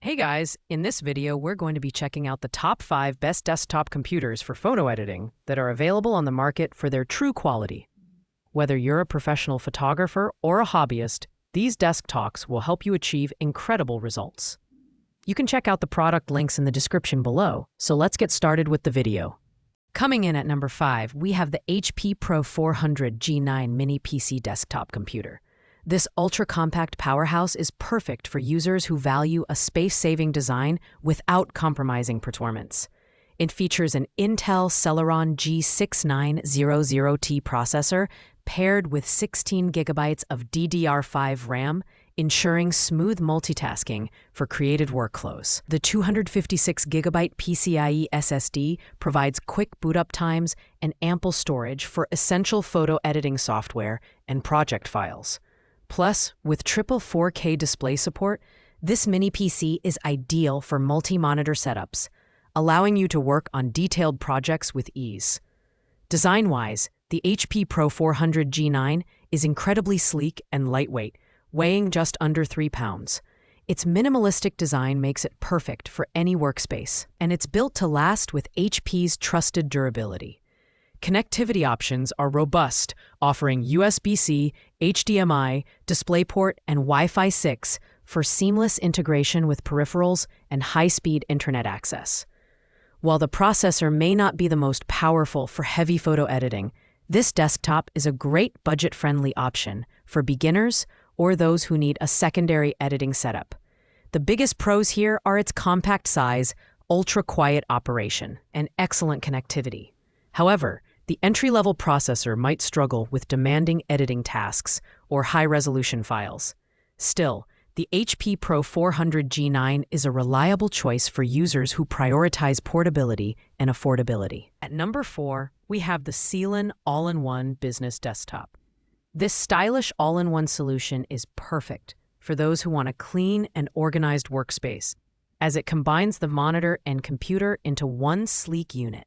Hey guys, in this video we're going to be checking out the top 5 best desktop computers for photo editing that are available on the market for their true quality. Whether you're a professional photographer or a hobbyist, these desktops will help you achieve incredible results. You can check out the product links in the description below, so let's get started with the video. Coming in at number 5, we have the HP Pro 400 G9 Mini PC desktop computer. This ultra-compact powerhouse is perfect for users who value a space-saving design without compromising performance. It features an Intel Celeron G6900T processor paired with 16 GB of DDR5 RAM, ensuring smooth multitasking for creative workflows. The 256 GB PCIe SSD provides quick boot-up times and ample storage for essential photo editing software and project files. Plus, with triple 4K display support, this mini PC is ideal for multi-monitor setups, allowing you to work on detailed projects with ease. Design-wise, the HP Pro 400 G9 is incredibly sleek and lightweight, weighing just under 3 pounds. Its minimalistic design makes it perfect for any workspace, and it's built to last with HP's trusted durability. Connectivity options are robust, offering USB-C, HDMI, DisplayPort, and Wi-Fi 6 for seamless integration with peripherals and high-speed internet access. While the processor may not be the most powerful for heavy photo editing, this desktop is a great budget-friendly option for beginners or those who need a secondary editing setup. The biggest pros here are its compact size, ultra-quiet operation, and excellent connectivity. However, the entry-level processor might struggle with demanding editing tasks or high-resolution files. Still, the HP Pro 400 G9 is a reliable choice for users who prioritize portability and affordability. At number 4, we have the Celeron All-in-One Business Desktop. This stylish all-in-one solution is perfect for those who want a clean and organized workspace, as it combines the monitor and computer into one sleek unit.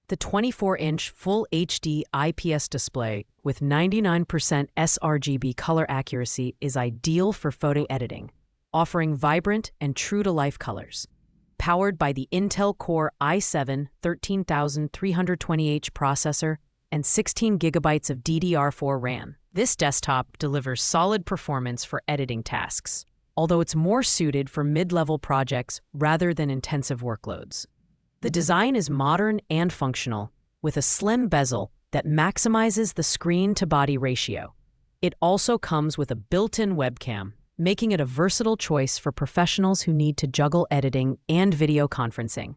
The 24-inch Full HD IPS display with 99% sRGB color accuracy is ideal for photo editing, offering vibrant and true-to-life colors. Powered by the Intel Core i7 13320H processor and 16 GB of DDR4 RAM, this desktop delivers solid performance for editing tasks, although it's more suited for mid-level projects rather than intensive workloads. The design is modern and functional, with a slim bezel that maximizes the screen-to-body ratio. It also comes with a built-in webcam, making it a versatile choice for professionals who need to juggle editing and video conferencing.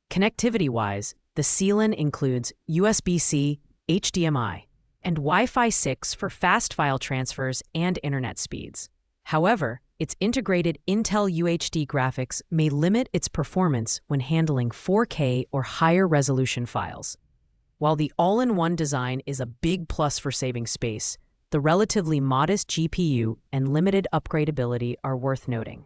Connectivity-wise, the Celeron includes USB-C, HDMI, and Wi-Fi 6 for fast file transfers and internet speeds. However, its integrated Intel UHD graphics may limit its performance when handling 4K or higher resolution files. While the all-in-one design is a big plus for saving space, the relatively modest GPU and limited upgradability are worth noting.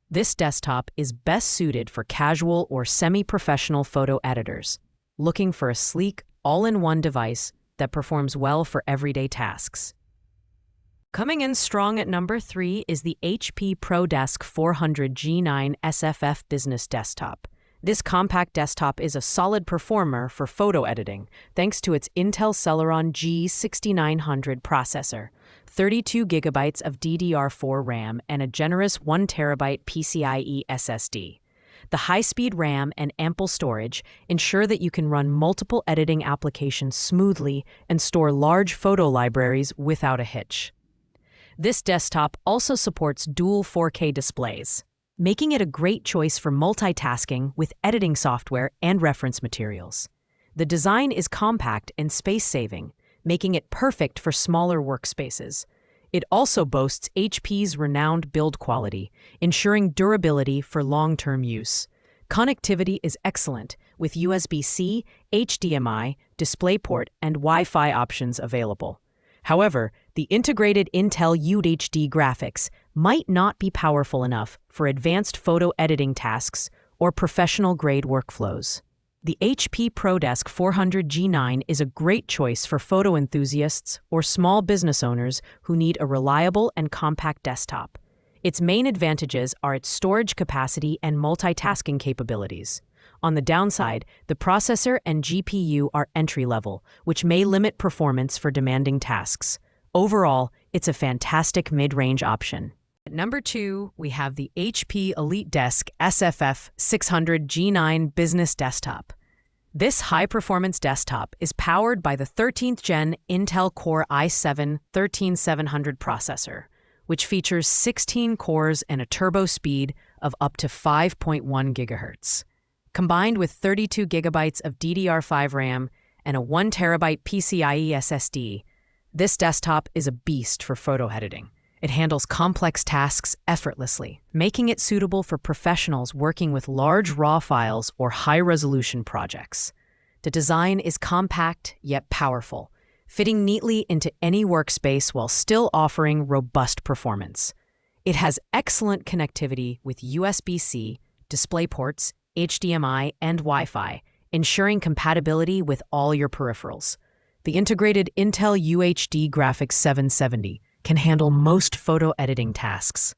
This desktop is best suited for casual or semi-professional photo editors, looking for a sleek, all-in-one device that performs well for everyday tasks. Coming in strong at number 3 is the HP ProDesk 400 G9 SFF Business Desktop. This compact desktop is a solid performer for photo editing thanks to its Intel Celeron G6900 processor, 32 GB of DDR4 RAM, and a generous 1 TB PCIe SSD. The high-speed RAM and ample storage ensure that you can run multiple editing applications smoothly and store large photo libraries without a hitch. This desktop also supports dual 4K displays, making it a great choice for multitasking with editing software and reference materials. The design is compact and space-saving, making it perfect for smaller workspaces. It also boasts HP's renowned build quality, ensuring durability for long-term use. Connectivity is excellent, with USB-C, HDMI, DisplayPort, and Wi-Fi options available. However, the integrated Intel UHD graphics might not be powerful enough for advanced photo editing tasks or professional-grade workflows. The HP ProDesk 400 G9 is a great choice for photo enthusiasts or small business owners who need a reliable and compact desktop. Its main advantages are its storage capacity and multitasking capabilities. On the downside, the processor and GPU are entry-level, which may limit performance for demanding tasks. Overall, it's a fantastic mid-range option. At number 2, we have the HP EliteDesk SFF 600 G9 Business Desktop. This high-performance desktop is powered by the 13th Gen Intel Core i7-13700 processor, which features 16 cores and a turbo speed of up to 5.1 GHz. Combined with 32 GB of DDR5 RAM and a 1 TB PCIe SSD, this desktop is a beast for photo editing. It handles complex tasks effortlessly, making it suitable for professionals working with large RAW files or high-resolution projects. The design is compact yet powerful, fitting neatly into any workspace while still offering robust performance. It has excellent connectivity with USB-C, DisplayPorts, HDMI, and Wi-Fi, ensuring compatibility with all your peripherals. The integrated Intel UHD Graphics 770 can handle most photo editing tasks.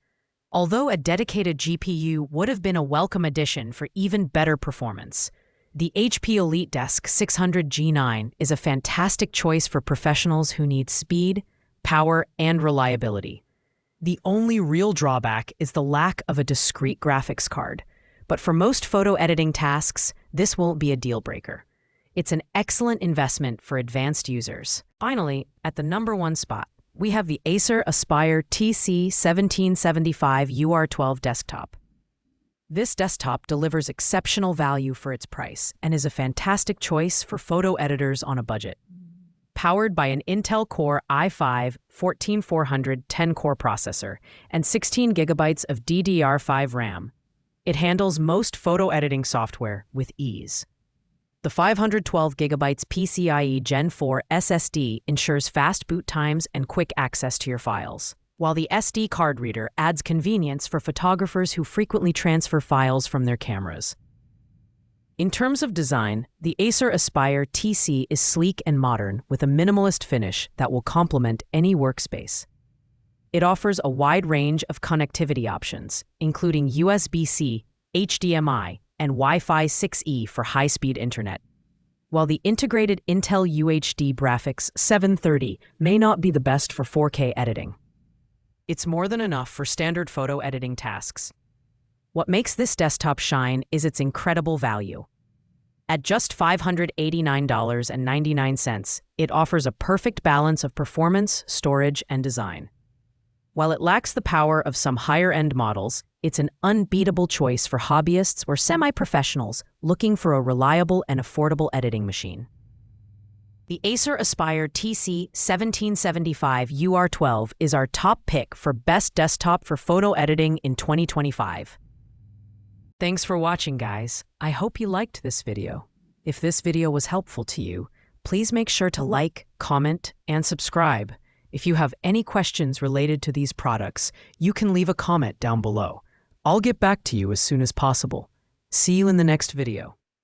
Although a dedicated GPU would have been a welcome addition for even better performance, the HP EliteDesk 600 G9 is a fantastic choice for professionals who need speed, power, and reliability. The only real drawback is the lack of a discrete graphics card, but for most photo editing tasks, this won't be a deal breaker. It's an excellent investment for advanced users. Finally, at the number 1 spot, we have the Acer Aspire TC1775 UR12 desktop. This desktop delivers exceptional value for its price and is a fantastic choice for photo editors on a budget. Powered by an Intel Core i5-14400 10-core processor and 16 GB of DDR5 RAM, it handles most photo editing software with ease. The 512 GB PCIe Gen 4 SSD ensures fast boot times and quick access to your files, while the SD card reader adds convenience for photographers who frequently transfer files from their cameras. In terms of design, the Acer Aspire TC is sleek and modern with a minimalist finish that will complement any workspace. It offers a wide range of connectivity options, including USB-C, HDMI, and Wi-Fi 6E for high-speed internet. While the integrated Intel UHD Graphics 730 may not be the best for 4K editing, it's more than enough for standard photo editing tasks. What makes this desktop shine is its incredible value. At just $589.99, it offers a perfect balance of performance, storage, and design. While it lacks the power of some higher-end models, it's an unbeatable choice for hobbyists or semi-professionals looking for a reliable and affordable editing machine. The Acer Aspire TC1775 UR12 is our top pick for best desktop for photo editing in 2025. Thanks for watching, guys. I hope you liked this video. If this video was helpful to you, please make sure to like, comment, and subscribe. If you have any questions related to these products, you can leave a comment down below. I'll get back to you as soon as possible. See you in the next video.